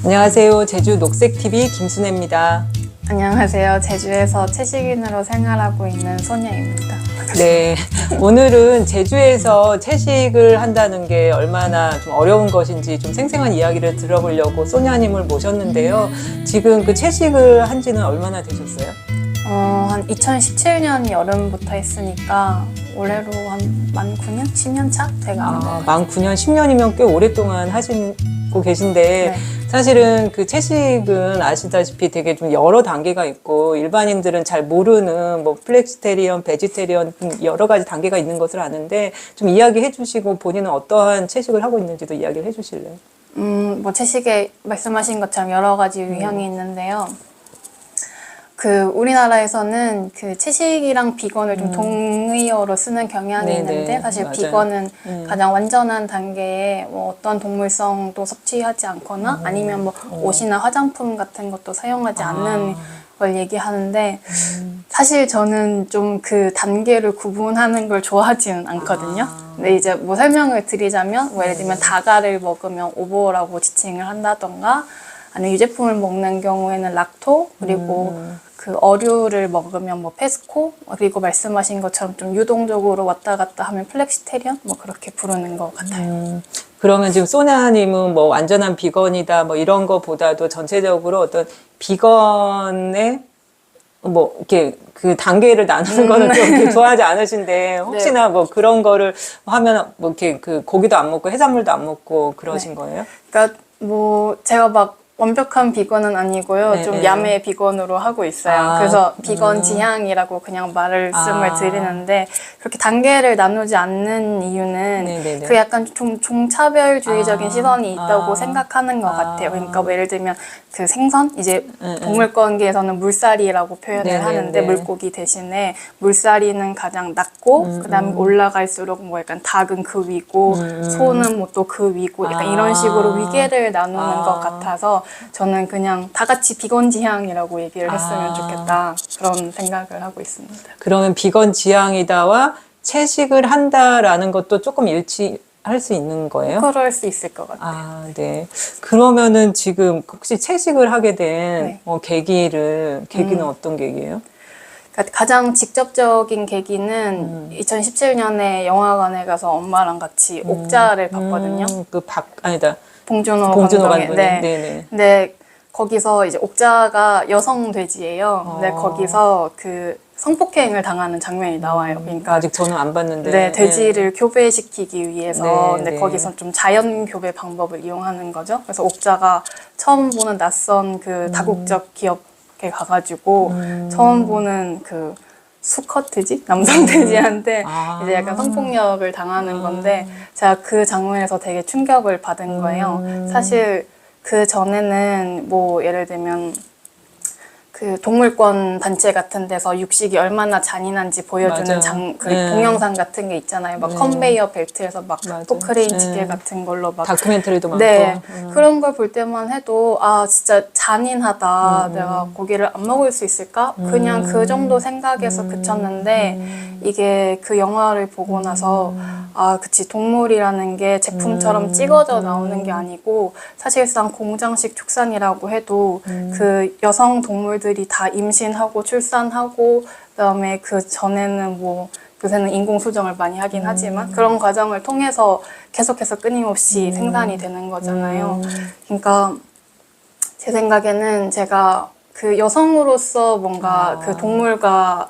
안녕하세요. 제주 녹색TV 김순혜입니다. 안녕하세요. 제주에서 채식인으로 생활하고 있는 소녀입니다. 네, 오늘은 제주에서 채식을 한다는 게 얼마나 좀 어려운 것인지 좀 생생한 이야기를 들어보려고 소녀님을 모셨는데요. 지금 그 채식을 한 지는 얼마나 되셨어요? 한 2017년 여름부터 했으니까 올해로 만 9년? 10년 차? 돼가는 것 같아요. 만 9년, 10년이면 꽤 오랫동안 하시고 계신데 네. 사실은 그 채식은 아시다시피 되게 좀 여러 단계가 있고 일반인들은 잘 모르는 뭐 플렉스테리언, 베지테리언 여러 가지 단계가 있는 것을 아는데 좀 이야기해 주시고 본인은 어떠한 채식을 하고 있는지도 이야기를 해 주실래요? 뭐 채식에 말씀하신 것처럼 여러 가지 유형이 있는데요. 그 우리나라에서는 그 채식이랑 비건을 좀 동의어로 쓰는 경향이 네네, 있는데 사실 맞아요. 비건은 가장 완전한 단계에 뭐 어떤 동물성도 섭취하지 않거나 아니면 뭐 옷이나 화장품 같은 것도 사용하지 않는 걸 얘기하는데 사실 저는 좀 그 단계를 구분하는 걸 좋아하지는 않거든요. 근데 이제 뭐 설명을 드리자면 뭐 예를 들면 다가를 먹으면 오보라고 지칭을 한다던가 아니면 유제품을 먹는 경우에는 락토 그리고 그 어류를 먹으면 뭐 페스코 그리고 말씀하신 것처럼 좀 유동적으로 왔다 갔다 하면 플렉시테리언 뭐 그렇게 부르는 것 같아요. 그러면 지금 소냐님은 뭐 완전한 비건이다 뭐 이런 거보다도 전체적으로 어떤 비건의 뭐 이렇게 그 단계를 나누는 거는 좀 이렇게 좋아하지 않으신데 혹시나 뭐 그런 거를 하면 뭐 이렇게 그 고기도 안 먹고 해산물도 안 먹고 그러신 거예요? 그러니까 뭐 제가 막 완벽한 비건은 아니고요. 네, 좀 네. 야매 비건으로 하고 있어요. 그래서 비건 지향이라고 그냥 말씀을 드리는데 그렇게 단계를 나누지 않는 이유는 네네네. 그 약간 좀 종차별주의적인 시선이 있다고 생각하는 것 같아요. 그러니까 뭐 예를 들면 그 생선 이제 동물권계에서는 물살이라고 표현을 네네네. 하는데 물고기 대신에 물살이는 가장 낮고 그다음에 올라갈수록 뭐 약간 닭은 그 위고 소는 뭐 또 그 위고 약간 이런 식으로 위계를 나누는 것 같아서 저는 그냥 다 같이 비건 지향이라고 얘기를 했으면 좋겠다 그런 생각을 하고 있습니다. 그러면 비건 지향이다와 채식을 한다라는 것도 조금 일치할 수 있는 거예요? 그럴 수 있을 것 같아요. 아, 네. 그러면은 지금 혹시 채식을 하게 된 네. 계기는 어떤 계기예요? 그러니까 가장 직접적인 계기는 2017년에 영화관에 가서 엄마랑 같이 옥자를 봤거든요. 아니다. 봉준호 봉준호 감독의. 감독님. 네. 네네. 근데 거기서 이제 옥자가 여성 돼지예요. 근데 거기서 그 성폭행을 당하는 장면이 나와요. 그러니까 아직 저는 안 봤는데. 네, 돼지를 교배시키기 위해서 네, 근데 네. 거기서 좀 자연 교배 방법을 이용하는 거죠. 그래서 옥자가 처음 보는 낯선 그 다국적 기업에 가가지고 처음 보는 그 수컷 돼지? 남성 돼지한테 이제 약간 성폭력을 당하는 건데 제가 그 장면에서 되게 충격을 받은 거예요. 사실 그 전에는 뭐 예를 들면 그 동물권 단체 같은 데서 육식이 얼마나 잔인한지 보여주는 맞아요. 그 네. 동영상 같은 게 있잖아요. 막 컨베이어 벨트에서 막 맞아요. 포크레인 지게 네. 같은 걸로 막 다큐멘터리도 많고. 네, 그런 걸 볼 때만 해도 아 진짜 잔인하다. 내가 고기를 안 먹을 수 있을까? 그냥 그 정도 생각에서 그쳤는데 이게 그 영화를 보고 나서 아 그치 동물이라는 게 제품처럼 찍어져 나오는 게 아니고 사실상 공장식 축산이라고 해도 그 여성 동물들이 다 임신하고 출산하고 그다음에 그 전에는 뭐 요새는 인공수정을 많이 하긴 하지만 그런 과정을 통해서 계속해서 끊임없이 생산이 되는 거잖아요. 그러니까 제 생각에는 제가 그 여성으로서 뭔가 그 동물과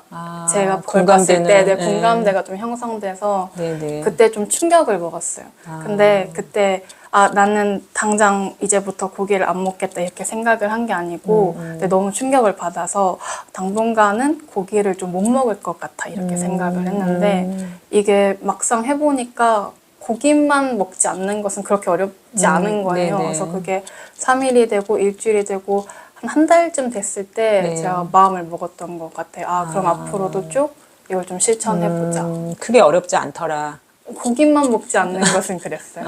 제가 그걸 봤을 때 내 공감대가 좀 형성돼서 네네. 그때 좀 충격을 먹었어요. 근데 그때 아 나는 당장 이제부터 고기를 안 먹겠다 이렇게 생각을 한 게 아니고 근데 너무 충격을 받아서 당분간은 고기를 좀 못 먹을 것 같아 이렇게 생각을 했는데 이게 막상 해보니까 고기만 먹지 않는 것은 그렇게 어렵지 않은 거예요. 네네. 그래서 그게 3일이 되고 일주일이 되고 한 달쯤 됐을 때 네. 제가 마음을 먹었던 것 같아요. 아 그럼 앞으로도 쭉 이걸 좀 실천해보자. 크게 어렵지 않더라. 고기만 먹지 않는 것은 그랬어요.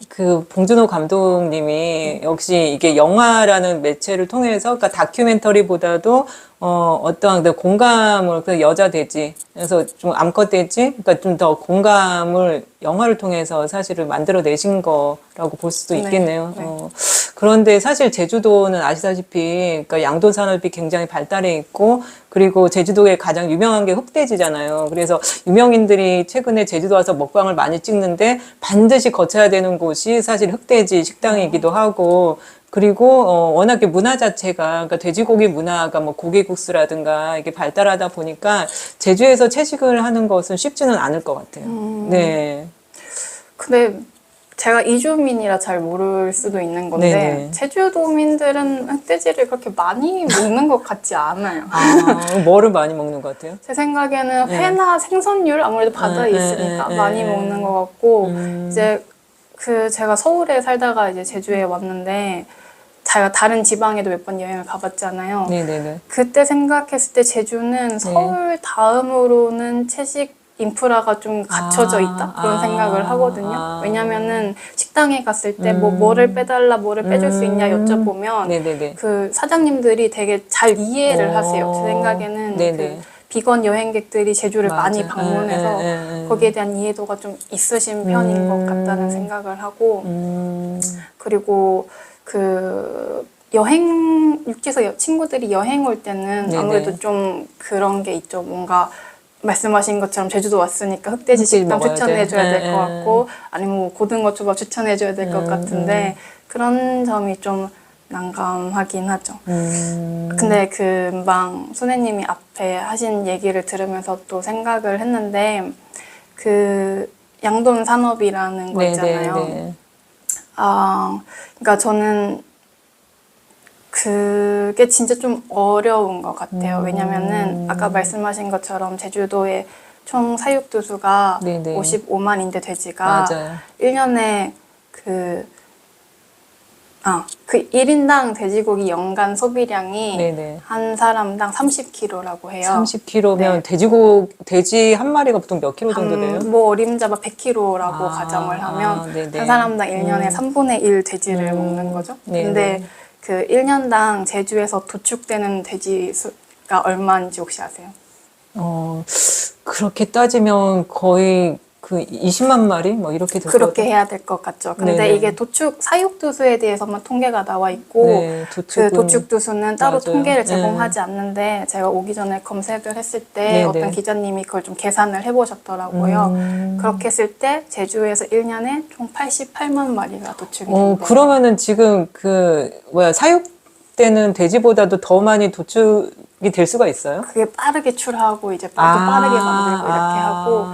그 봉준호 감독님이 역시 이게 영화라는 매체를 통해서 그러니까 다큐멘터리보다도 어떠한 그 공감을 그 여자 돼지 그래서 좀 암컷 돼지 그러니까 좀 더 공감을 영화를 통해서 사실을 만들어내신 거라고 볼 수도 있겠네요. 네. 그런데 사실 제주도는 아시다시피 그러니까 양돈 산업이 굉장히 발달해 있고 그리고 제주도에 가장 유명한 게 흑돼지잖아요. 그래서 유명인들이 최근에 제주도 와서 먹방을 많이 찍는데 반드시 거쳐야 되는 곳이 사실 흑돼지 식당이기도 하고 그리고 워낙에 문화 자체가 그러니까 돼지고기 문화가 뭐 고기국수라든가 이게 발달하다 보니까 제주에서 채식을 하는 것은 쉽지는 않을 것 같아요. 네. 근데 제가 이주민이라 잘 모를 수도 있는 건데 네네. 제주도민들은 흑돼지를 그렇게 많이 먹는 것 같지 않아요. 아, 뭐를 많이 먹는 것 같아요? 제 생각에는 회나 생선류를 아무래도 바다에 있으니까 많이 먹는 것 같고 이제 그 제가 서울에 살다가 이제 제주에 왔는데 제가 다른 지방에도 몇 번 여행을 가봤잖아요. 네네네. 그때 생각했을 때 제주는 서울 다음으로는 채식 인프라가 좀 갖춰져 있다 그런 생각을 하거든요. 왜냐면은 식당에 갔을 때 뭐를 빼달라 뭐를 빼줄 수 있냐 여쭤보면 네네네. 그 사장님들이 되게 잘 이해를 하세요. 제 생각에는 네네. 그 비건 여행객들이 제주를 맞아요. 많이 방문해서 거기에 대한 이해도가 좀 있으신 편인 것 같다는 생각을 하고 그리고 그 육지에서 친구들이 여행 올 때는 네네. 아무래도 좀 그런 게 있죠. 뭔가 말씀하신 것처럼 제주도 왔으니까 흑돼지 식당 먹어야 추천해줘야 돼. 될 것 같고 아니면 뭐 고등어 초밥 추천해줘야 될 것 같은데 그런 점이 좀 난감하긴 하죠. 근데 금방 소혜님이 앞에 하신 얘기를 들으면서 또 생각을 했는데 그 양돈 산업이라는 거 있잖아요. 네네네. 아, 그러니까 저는 그게 진짜 좀 어려운 것 같아요. 왜냐면은 아까 말씀하신 것처럼 제주도의 총 사육두수가 네네. 55만인데 돼지가 맞아요. 1년에 그 1인당 돼지고기 연간 소비량이 네네. 한 사람당 30kg라고 해요. 30kg면 네. 돼지 한 마리가 보통 몇 킬로 정도 돼요? 뭐 어림잡아 100kg라고 아, 가정을 하면 네네. 한 사람당 1년에 3분의 1 돼지를 먹는 거죠. 근데 그 1년당 제주에서 도축되는 돼지 수가 얼마인지 혹시 아세요? 그렇게 따지면 거의 그 20만 마리? 뭐 이렇게 될 그렇게 것 해야 될 것 같죠. 근데 네네. 이게 사육두수에 대해서만 통계가 나와 있고 네, 그 도축두수는 따로 맞아요. 통계를 제공하지 않는데 제가 오기 전에 검색을 했을 때 네네. 어떤 기자님이 그걸 좀 계산을 해보셨더라고요. 그렇게 했을 때 제주에서 1년에 총 88만 마리가 도축이 된대요. 그러면은 지금 사육되는 돼지보다도 더 많이 도축이 될 수가 있어요? 그게 빠르게 출하하고 이제 또 빠르게 만들고 이렇게 하고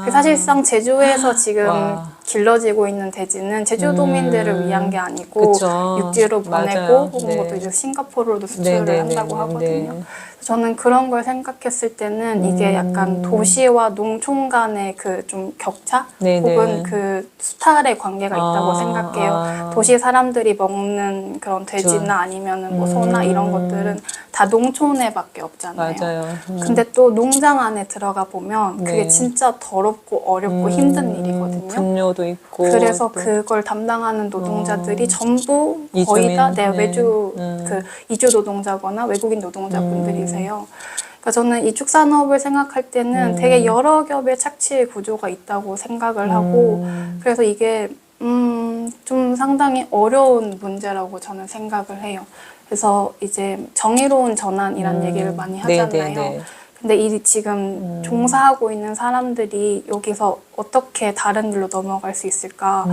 그 사실상 제주에서 지금 와. 길러지고 있는 돼지는 제주도민들을 위한 게 아니고 그쵸. 육지로 맞아요. 보내고 혹은 네. 뭐 또 이제 싱가포르로도 수출을 네네네네. 한다고 하거든요. 네. 저는 그런 걸 생각했을 때는 이게 약간 도시와 농촌 간의 그 좀 격차 네네. 혹은 그 수탈의 관계가 있다고 생각해요. 도시 사람들이 먹는 그런 돼지나 아니면은 뭐 소나 이런 것들은 다 농촌에밖에 없잖아요. 맞아요. 근데 또 농장 안에 들어가 보면 그게 네. 진짜 더럽고 어렵고 힘든 일이거든요. 분뇨도 있고. 그래서 또 그걸 담당하는 노동자들이 전부 거의 다 이주민. 그 이주 노동자거나 외국인 노동자분들이세요. 그러니까 저는 이 축산업을 생각할 때는 되게 여러 겹의 착취의 구조가 있다고 생각을 하고 그래서 이게 좀 상당히 어려운 문제라고 저는 생각을 해요. 그래서 이제 정의로운 전환이란 얘기를 많이 하잖아요. 네네네. 근데 이 지금 종사하고 있는 사람들이 여기서 어떻게 다른 일로 넘어갈 수 있을까?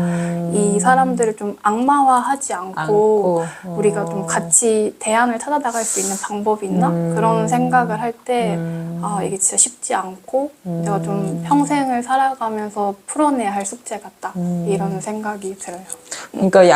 이 사람들을 좀 악마화하지 않고 우리가 좀 같이 대안을 찾아나갈 수 있는 방법이 있나? 그런 생각을 할 때 이게 진짜 쉽지 않고 내가 좀 평생을 살아가면서 풀어내야 할 숙제 같다. 이런 생각이 들어요. 그러니까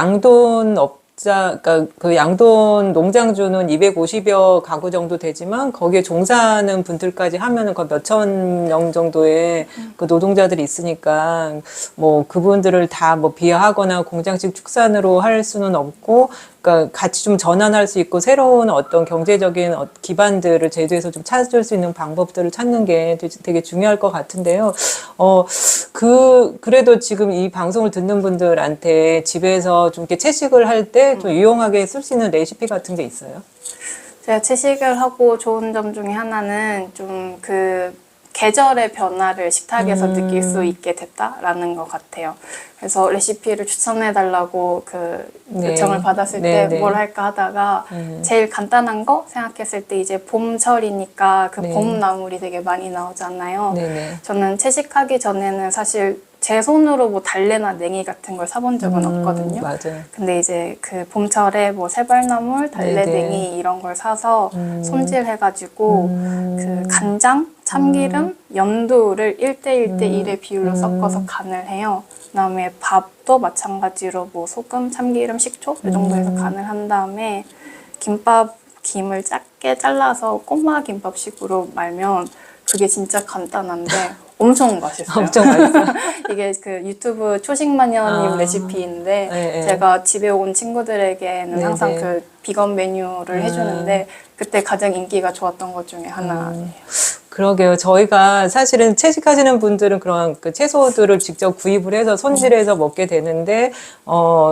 그러니까 그 양돈 농장주는 250여 가구 정도 되지만 거기에 종사하는 분들까지 하면은 거의 몇천 명 정도의 그 노동자들이 있으니까 뭐 그분들을 다 뭐 비하하거나 공장식 축산으로 할 수는 없고 그러니까 같이 좀 전환할 수 있고 새로운 어떤 경제적인 기반들을 제주에서 좀 찾을 수 있는 방법들을 찾는 게 되게 중요할 것 같은데요. 그래도 지금 이 방송을 듣는 분들한테 집에서 좀 이렇게 채식을 할 때 좀 유용하게 쓸 수 있는 레시피 같은 게 있어요? 제가 채식을 하고 좋은 점 중에 하나는 좀 그 계절의 변화를 식탁에서 느낄 수 있게 됐다라는 것 같아요. 그래서 레시피를 추천해달라고 네. 요청을 받았을 네, 때 네. 뭘 할까 하다가 제일 간단한 거 생각했을 때 이제 봄철이니까 그 네. 봄나물이 되게 많이 나오잖아요. 네, 네. 저는 채식하기 전에는 사실 제 손으로 뭐 달래나 냉이 같은 걸 사본 적은 없거든요. 맞아요. 근데 이제 그 봄철에 뭐 새발나물, 달래, 네네. 냉이 이런 걸 사서 손질해가지고 그 간장, 참기름, 연두를 1대1대1의 비율로 섞어서 간을 해요. 그다음에 밥도 마찬가지로 뭐 소금, 참기름, 식초 이 정도 해서 간을 한 다음에 김밥 김을 작게 잘라서 꼬마 김밥식으로 말면 그게 진짜 간단한데 엄청 맛있어요. 엄청 맛있어요. 이게 그 유튜브 초식마녀님 레시피인데 네, 제가 집에 온 친구들에게는 네, 항상 네. 그 비건 메뉴를 해주는데 그때 가장 인기가 좋았던 것 중에 하나예요. 그러게요. 저희가 사실은 채식하시는 분들은 그런 그 채소들을 직접 구입을 해서 손질해서 먹게 되는데,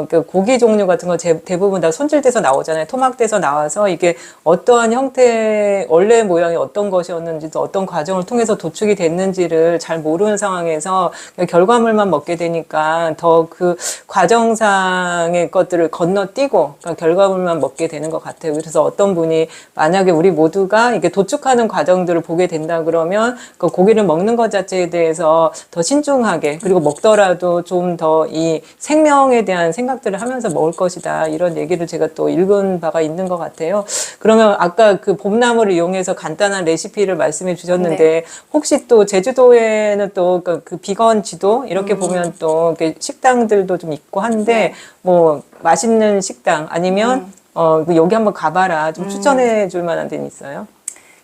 그 고기 종류 같은 거 대부분 다 손질돼서 나오잖아요. 토막돼서 나와서 이게 어떠한 형태, 원래 모양이 어떤 것이었는지, 또 어떤 과정을 통해서 도축이 됐는지를 잘 모르는 상황에서 결과물만 먹게 되니까 더 그 과정상의 것들을 건너뛰고 그러니까 결과물만 먹게 되는 것 같아요. 그래서 어떤 분이 만약에 우리 모두가 이게 도축하는 과정들을 보게 된다 그러면 그 고기를 먹는 것 자체에 대해서 더 신중하게 그리고 먹더라도 좀 더 이 생명에 대한 생각들을 하면서 먹을 것이다 이런 얘기를 제가 또 읽은 바가 있는 것 같아요. 그러면 아까 그 봄나물을 이용해서 간단한 레시피를 말씀해 주셨는데 네. 혹시 또 제주도에는 또 그 비건 지도 이렇게 보면 또 이렇게 식당들도 좀 있고 한데 네. 뭐 맛있는 식당 아니면 여기 한번 가봐라 좀 추천해 줄 만한 데는 있어요?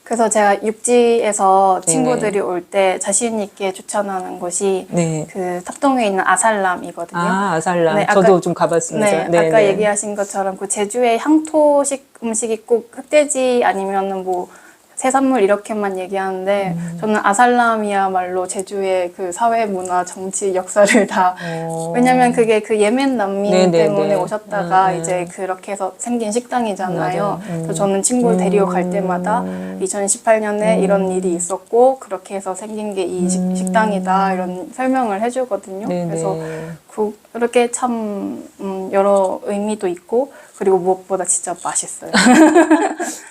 그래서 제가 육지에서 네네. 친구들이 올 때 자신 있게 추천하는 곳이 네. 그 탑동에 있는 아살람이거든요. 아, 아살람. 네, 저도 좀 가봤습니다. 네, 아까 얘기하신 것처럼 그 제주의 향토식 음식이 꼭 흑돼지 아니면은 뭐 해산물 이렇게만 얘기하는데 저는 아살람이야말로 제주의 그 사회 문화 정치 역사를 다 왜냐면 그게 그 예멘 난민 네네네. 때문에 오셨다가 이제 그렇게 해서 생긴 식당이잖아요. 맞아요. 그래서 저는 친구를 데리고 갈 때마다 2018년에 이런 일이 있었고 그렇게 해서 생긴 게 이 식당이다 이런 설명을 해주거든요. 네네. 그래서 그렇게 참 여러 의미도 있고 그리고 무엇보다 진짜 맛있어요.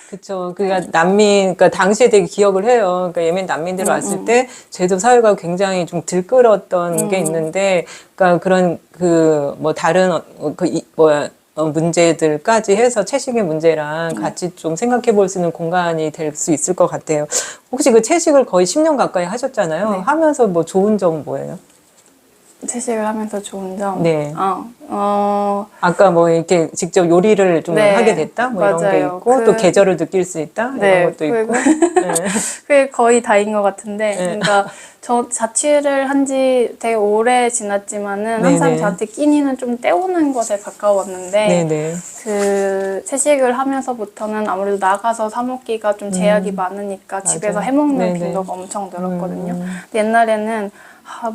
그쵸. 그러니까 그러니까 당시에 되게 기억을 해요. 그러니까 예멘 난민들 왔을 때 제도 사회가 굉장히 좀 들끓었던 게 있는데, 그러니까 그런 뭐 다른 문제들까지 해서 채식의 문제랑 같이 좀 생각해 볼 수 있는 공간이 될 수 있을 것 같아요. 혹시 그 채식을 거의 10년 가까이 하셨잖아요. 네. 하면서 뭐 좋은 점 뭐예요? 채식을 하면서 좋은 점. 네. 어, 아까 뭐 이렇게 직접 요리를 좀 네, 하게 됐다? 뭐 이런 게 맞아요. 있고, 또 계절을 느낄 수 있다? 네, 이런 것도 있고. 네. 그게 거의 다인 것 같은데, 그러니까 저 자취를 한 지 되게 오래 지났지만은 항상 네네. 저한테 끼니는 좀 때우는 것에 가까웠는데, 네네. 그 채식을 하면서부터는 아무래도 나가서 사 먹기가 좀 제약이 많으니까 집에서 맞아요. 해 먹는 네네. 빈도가 엄청 늘었거든요. 근데 옛날에는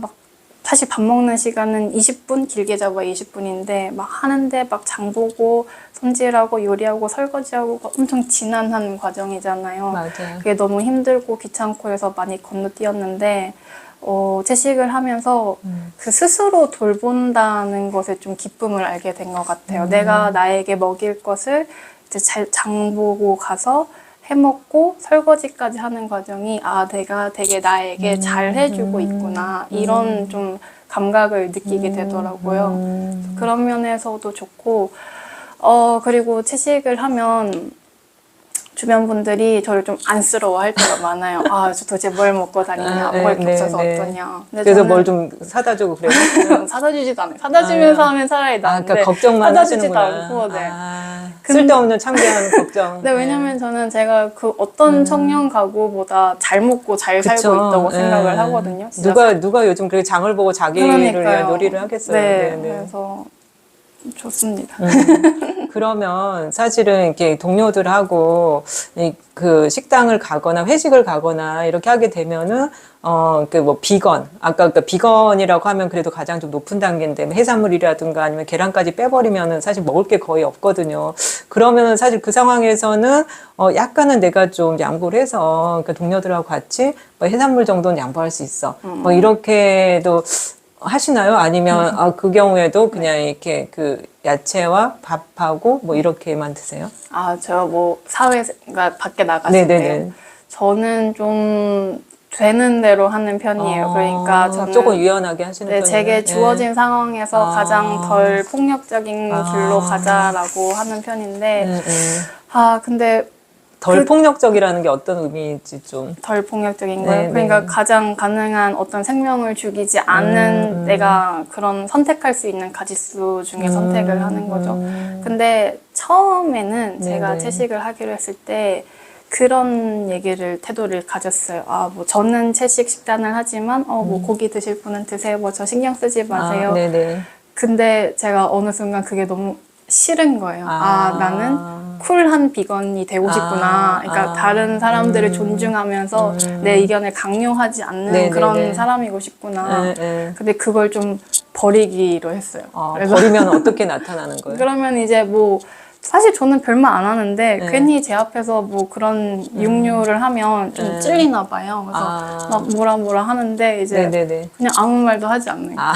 막 사실 밥 먹는 시간은 20분, 길게 잡아 20분인데 막 하는데 막 장보고 손질하고 요리하고 설거지하고 엄청 지난한 과정이잖아요. 맞아요. 그게 너무 힘들고 귀찮고 해서 많이 건너뛰었는데 채식을 하면서 그 스스로 돌본다는 것에 좀 기쁨을 알게 된 것 같아요. 내가 나에게 먹일 것을 이제 잘 장보고 가서 해먹고 설거지까지 하는 과정이 내가 되게 나에게 잘 해주고 있구나 이런 좀 감각을 느끼게 되더라고요. 그런 면에서도 좋고 그리고 채식을 하면 주변 분들이 저를 좀 안쓰러워할 때가 많아요. 저 도대체 뭘 먹고 다니냐, 먹을 게 없어서 어떠냐. 근데 그래서 저는 뭘 좀 사다 주고 그래요? 사다 주지도 않아요. 사다 주면서 하면 차라리 나은데 그러니까 걱정만 사다 주지도 하시는구나. 않고, 네. 쓸데없는 창피한 걱정. 네, 왜냐면 저는 제가 그 어떤 청년 가구보다 잘 먹고 잘 살고 그쵸. 있다고 생각을 하거든요. 진짜 누가 요즘 그렇게 장을 보고 자기를 위한 그러니까요. 요리를 하겠어요. 네, 그래서 좋습니다. 그러면 사실은 이렇게 동료들하고 그 식당을 가거나 회식을 가거나 이렇게 하게 되면은 그 뭐 비건 아까 그 비건이라고 하면 그래도 가장 좀 높은 단계인데 해산물이라든가 아니면 계란까지 빼버리면은 사실 먹을 게 거의 없거든요. 그러면은 사실 그 상황에서는 약간은 내가 좀 양보를 해서 그러니까 동료들하고 같이 뭐 해산물 정도는 양보할 수 있어. 뭐 이렇게도 하시나요? 아니면 그 경우에도 그냥 이렇게 그 야채와 밥하고 뭐 이렇게만 드세요? 제가 뭐 그러니까 밖에 나갔을 네네네. 때 저는 좀 되는 대로 하는 편이에요. 그러니까 저는 조금 유연하게 하시는 네, 편이에요. 제게 주어진 상황에서 가장 덜 폭력적인 길로 가자라고 하는 편인데 근데 덜 폭력적이라는 게 어떤 의미인지 좀. 덜 폭력적인 네, 거예요. 그러니까 네. 가장 가능한 어떤 생명을 죽이지 않는 내가 그런 선택할 수 있는 가짓수 중에 선택을 하는 거죠. 근데 처음에는 제가 네. 채식을 하기로 했을 때 그런 태도를 가졌어요. 뭐 저는 채식 식단을 하지만 뭐 고기 드실 분은 드세요. 뭐 저 신경 쓰지 마세요. 네네. 근데 제가 어느 순간 그게 너무 싫은 거예요. 나는 쿨한 비건이 되고 싶구나. 그러니까 다른 사람들을 존중하면서 내 의견을 강요하지 않는 네네네. 그런 사람이고 싶구나. 근데 그걸 좀 버리기로 했어요. 버리면 어떻게 나타나는 거예요? 그러면 이제 뭐 사실 저는 별말 안 하는데 괜히 제 앞에서 뭐 그런 육류를 하면 좀 찔리나 봐요. 그래서 막 뭐라 하는데 이제 네네네. 그냥 아무 말도 하지 않는 거예요.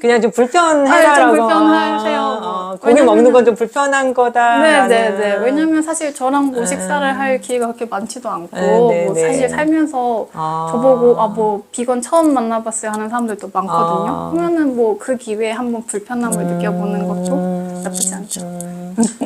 그냥 좀 불편해라라고. 좀 불편하세요. 뭐. 고기 먹는 건 좀 불편한 거다. 네네네. 왜냐면 사실 저랑 뭐 식사를 할 기회가 그렇게 많지도 않고, 뭐 사실 살면서 저보고, 뭐 비건 처음 만나봤어요 하는 사람들도 많거든요. 그러면은 뭐 그 기회에 한번 불편함을 느껴보는 것도 나쁘지 않죠.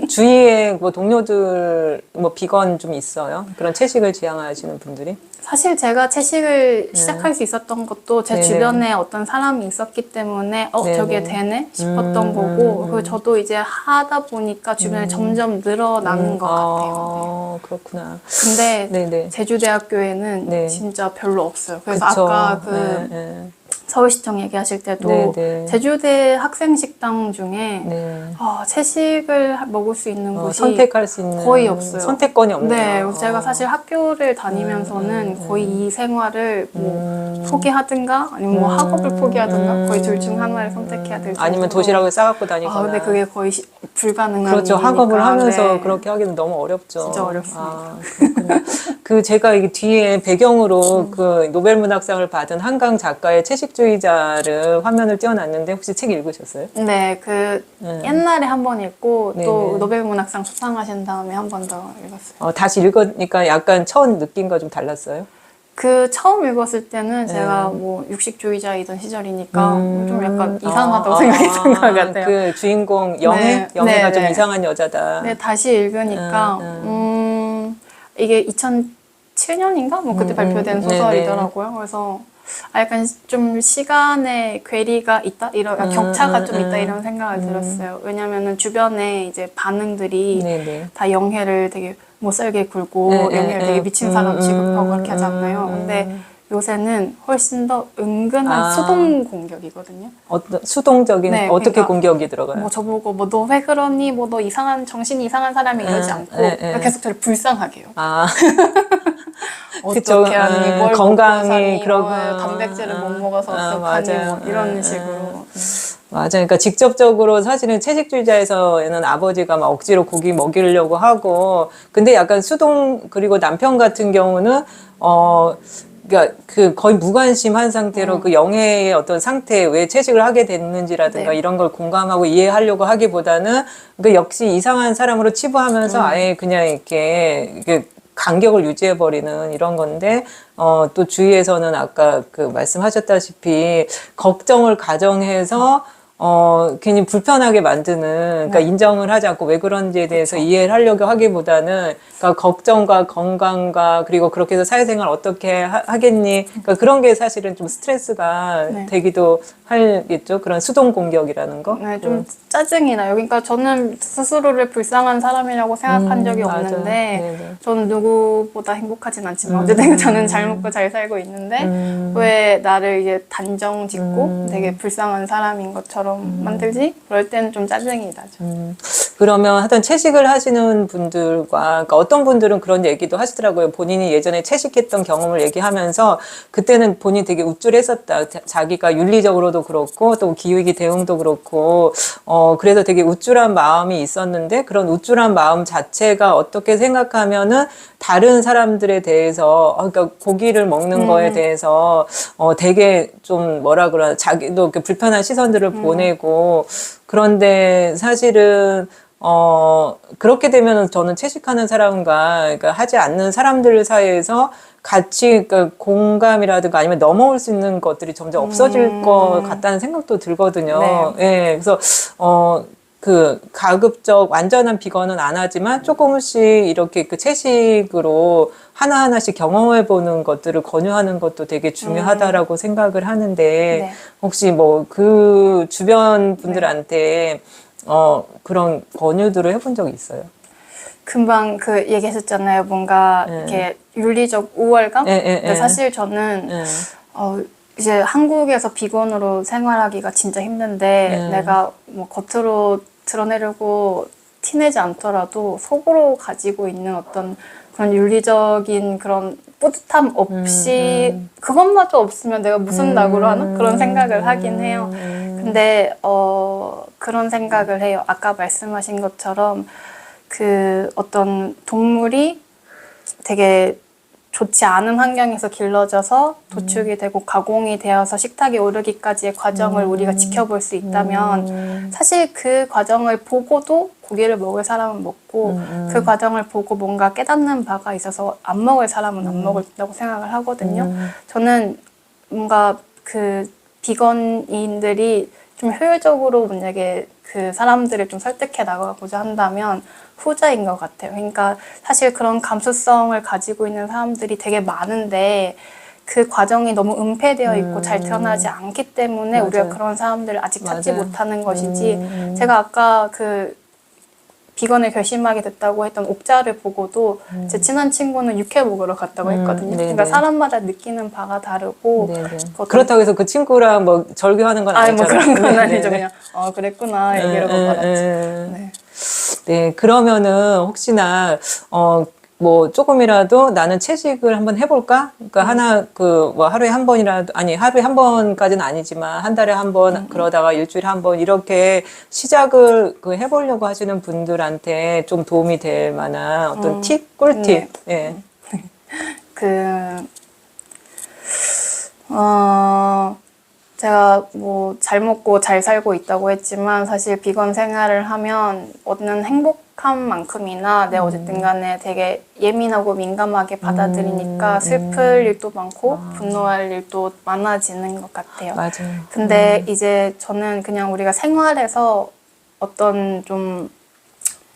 주위에 뭐 동료들 뭐 비건 좀 있어요? 그런 채식을 지향하시는 분들이? 사실 제가 채식을 시작할 수 있었던 것도 제 네네. 주변에 어떤 사람이 있었기 때문에 저게 되네 싶었던 거고 그리고 저도 이제 하다 보니까 주변에 점점 늘어나는 것 같아요. 그렇구나. 근데 네네. 제주대학교에는 네. 진짜 별로 없어요. 그래서 그쵸. 아까 네. 서울시청 얘기하실 때도 네네. 제주대 학생 식당 중에 네. 채식을 먹을 수 있는 곳이 선택할 수 있는 거의 없어요. 선택권이 없네요. 네, 그래서 제가 사실 학교를 다니면서는 거의 이 생활을 뭐 포기하든가 아니면 뭐 학업을 포기하든가 거의 둘 중 하나를 선택해야 될 아니면 정도로. 도시락을 싸갖고 다니거나. 근데 그게 거의 불가능한 그렇죠. 일이니까. 학업을 하면서 네. 그렇게 하기는 너무 어렵죠. 진짜 어렵습니다. 그렇구나. 제가 이게 뒤에 배경으로 그 노벨문학상을 받은 한강 작가의 채식주의자를 화면을 띄워놨는데 혹시 책 읽으셨어요? 네, 옛날에 한 번 읽고 또 네네. 노벨문학상 수상하신 다음에 한 번 더 읽었어요. 다시 읽으니까 약간 처음 느낌과 좀 달랐어요? 처음 읽었을 때는 제가 뭐 육식주의자이던 시절이니까 좀 약간 이상하다고 생각했던 것 같아요. 그 주인공 영애가 네, 좀 네. 이상한 여자다. 네, 다시 읽으니까 이게 2007년인가? 뭐 그때 발표된 소설이더라고요. 그래서 약간 좀 시간의 괴리가 있다? 격차가 좀 있다 이런 생각을 들었어요. 왜냐면은 주변에 이제 반응들이 네네. 다 영해를 되게 못살게 굴고 영해를 되게 미친 사람 취급하고 그렇게 하잖아요. 근데 요새는 훨씬 더 은근한 수동 공격이거든요. 수동적인 네, 어떻게 그러니까 공격이 들어가요? 뭐 저보고 뭐 너 왜 그러니? 뭐 너 정신이 이상한 사람이 이러지 않고 계속 저를 불쌍하게 해요. 그쵸. 어떻게 하니? 뭘 건강이 먹고 사니? 그러고 단백질을 못 먹어서 어떡하니? 맞아요. 뭐 이런 식으로. 맞아요. 그러니까 직접적으로 사실은 채식주의자에서는 아버지가 막 억지로 고기 먹이려고 하고, 근데 약간 그리고 남편 같은 경우는, 그러니까 거의 무관심한 상태로 그 영해의 어떤 상태에 왜 채식을 하게 됐는지라든가 네. 이런 걸 공감하고 이해하려고 하기보다는 그 역시 이상한 사람으로 치부하면서 아예 그냥 이렇게 간격을 유지해버리는 이런 건데, 또 주위에서는 아까 말씀하셨다시피 걱정을 가정해서 괜히 불편하게 만드는, 그러니까 인정을 하지 않고 왜 그런지에 대해서 이해를 하려고 하기보다는, 그러니까 걱정과 건강과 그리고 그렇게 해서 사회생활 어떻게 하겠니? 그러니까 그런 게 사실은 좀 스트레스가 되기도 하겠죠. 그런 수동 공격이라는 거. 네, 좀 짜증이 나요. 그러니까 저는 스스로를 불쌍한 사람이라고 생각한 적이 맞아요. 없는데 네네. 저는 누구보다 행복하진 않지만 어쨌든 저는 잘 먹고 잘 살고 있는데 왜 나를 이제 단정 짓고 되게 불쌍한 사람인 것처럼 만들지? 그럴 때는 좀 짜증이 나죠. 그러면 하여튼 채식을 하시는 분들과 그러니까 어떤 분들은 그런 얘기도 하시더라고요. 본인이 예전에 채식했던 경험을 얘기하면서 그때는 본인이 되게 우쭐했었다. 자기가 윤리적으로도 그렇고 또 기후위기 대응도 그렇고 그래서 되게 우쭐한 마음이 있었는데 그런 우쭐한 마음 자체가 어떻게 생각하면은 다른 사람들에 대해서 그러니까 고기를 먹는 거에 대해서 되게 좀 뭐라 그러나 자기도 불편한 시선들을 보내고 그런데 사실은 그렇게 되면은 저는 채식하는 사람과 그러니까 하지 않는 사람들 사이에서 같이 그러니까 공감이라든가 아니면 넘어올 수 있는 것들이 점점 없어질 것 같다는 생각도 들거든요. 네. 예, 그래서 그 가급적 완전한 비건은 안 하지만 조금씩 이렇게 그 채식으로 하나하나씩 경험해 보는 것들을 권유하는 것도 되게 중요하다라고 생각을 하는데 네. 혹시 뭐 그 주변 분들한테 그런 권유들을 해본 적이 있어요? 금방 그 얘기했었잖아요. 뭔가 이렇게 윤리적 우월감? 근데 사실 저는 이제 한국에서 비건으로 생활하기가 진짜 힘든데 내가 뭐 겉으로 드러내려고 티내지 않더라도 속으로 가지고 있는 어떤 그런 윤리적인 그런 뿌듯함 없이 그것마저 없으면 내가 무슨 낙으로 하나? 그런 생각을 하긴 해요. 근데 그런 생각을 해요. 아까 말씀하신 것처럼 그 어떤 동물이 되게 좋지 않은 환경에서 길러져서 도축이 되고 가공이 되어서 식탁에 오르기까지의 과정을 우리가 지켜볼 수 있다면 사실 그 과정을 보고도 고기를 먹을 사람은 먹고 그 과정을 보고 뭔가 깨닫는 바가 있어서 안 먹을 사람은 안 먹는다고 생각을 하거든요. 저는 뭔가 그 비건인들이 좀 효율적으로 만약에 그 사람들을 좀 설득해 나가고자 한다면 후자인 것 같아요. 그러니까 사실 그런 감수성을 가지고 있는 사람들이 되게 많은데 그 과정이 너무 은폐되어 있고 잘 드러나지 않기 때문에 맞아요. 우리가 그런 사람들을 아직 찾지 맞아요. 못하는 것이지 제가 아까 그 비건을 결심하게 됐다고 했던 옥자를 보고도 제 친한 친구는 육회 먹으러 갔다고 했거든요. 네네. 그러니까 사람마다 느끼는 바가 다르고 네네. 어떤- 그렇다고 해서 그 친구랑 뭐 절교하는 건 아니 뭐 아니잖아요. 그런 건 네네. 아니죠. 그냥 그랬구나 얘기로만 받았지. 네. 네, 그러면은 혹시나 뭐 조금이라도 나는 채식을 한번 해볼까? 그러니까 하나 그 뭐 하루에 한 번이라도 아니 하루에 한 번까지는 아니지만 한 달에 한 번 그러다가 일주일에 한 번 이렇게 시작을 그 해보려고 하시는 분들한테 좀 도움이 될 만한 어떤 팁, 꿀팁. 네. 예. 제가 뭐 잘 먹고 잘 살고 있다고 했지만 사실 비건 생활을 하면 얻는 행복함만큼이나 내가 어쨌든 간에 되게 예민하고 민감하게 받아들이니까 슬플 일도 많고 분노할 일도 많아지는 것 같아요. 맞아요. 근데 이제 저는 그냥 우리가 생활에서 어떤 좀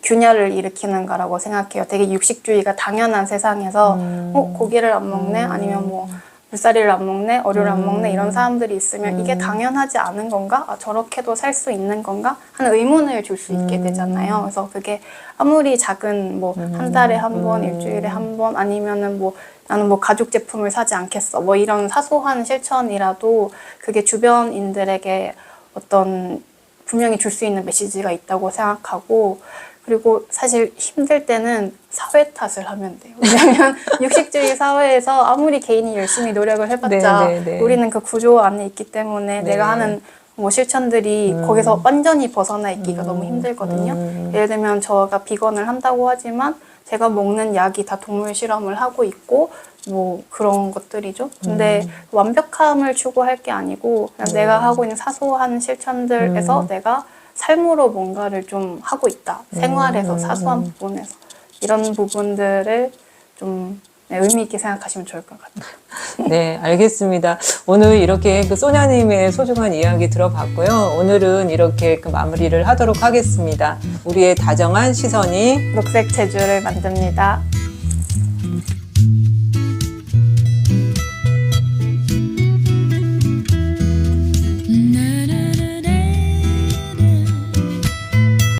균열을 일으키는 거라고 생각해요. 되게 육식주의가 당연한 세상에서 고기를 안 먹네? 아니면 뭐 물살이를 안 먹네? 어류를 안 먹네? 이런 사람들이 있으면 이게 당연하지 않은 건가? 아, 저렇게도 살 수 있는 건가? 하는 의문을 줄 수 있게 되잖아요. 그래서 그게 아무리 작은 뭐 한 달에 한 번, 일주일에 한 번 아니면은 뭐 나는 뭐 가죽 제품을 사지 않겠어. 뭐 이런 사소한 실천이라도 그게 주변인들에게 어떤 분명히 줄 수 있는 메시지가 있다고 생각하고 그리고 사실 힘들 때는 사회 탓을 하면 돼요. 왜냐하면 육식주의 사회에서 아무리 개인이 열심히 노력을 해봤자 네. 우리는 그 구조 안에 있기 때문에 내가 하는 뭐 실천들이 거기서 완전히 벗어나 있기가 너무 힘들거든요. 예를 들면 저가 비건을 한다고 하지만 제가 먹는 약이 다 동물 실험을 하고 있고 뭐 그런 것들이죠. 근데 완벽함을 추구할 게 아니고 그냥 내가 하고 있는 사소한 실천들에서 내가 삶으로 뭔가를 좀 하고 있다. 생활에서 사소한 부분에서 이런 부분들을 좀 의미 있게 생각하시면 좋을 것 같아요. 네, 알겠습니다. 오늘 이렇게 그 소냐님의 소중한 이야기 들어봤고요. 오늘은 이렇게 그 마무리를 하도록 하겠습니다. 우리의 다정한 시선이 녹색 제주를 만듭니다.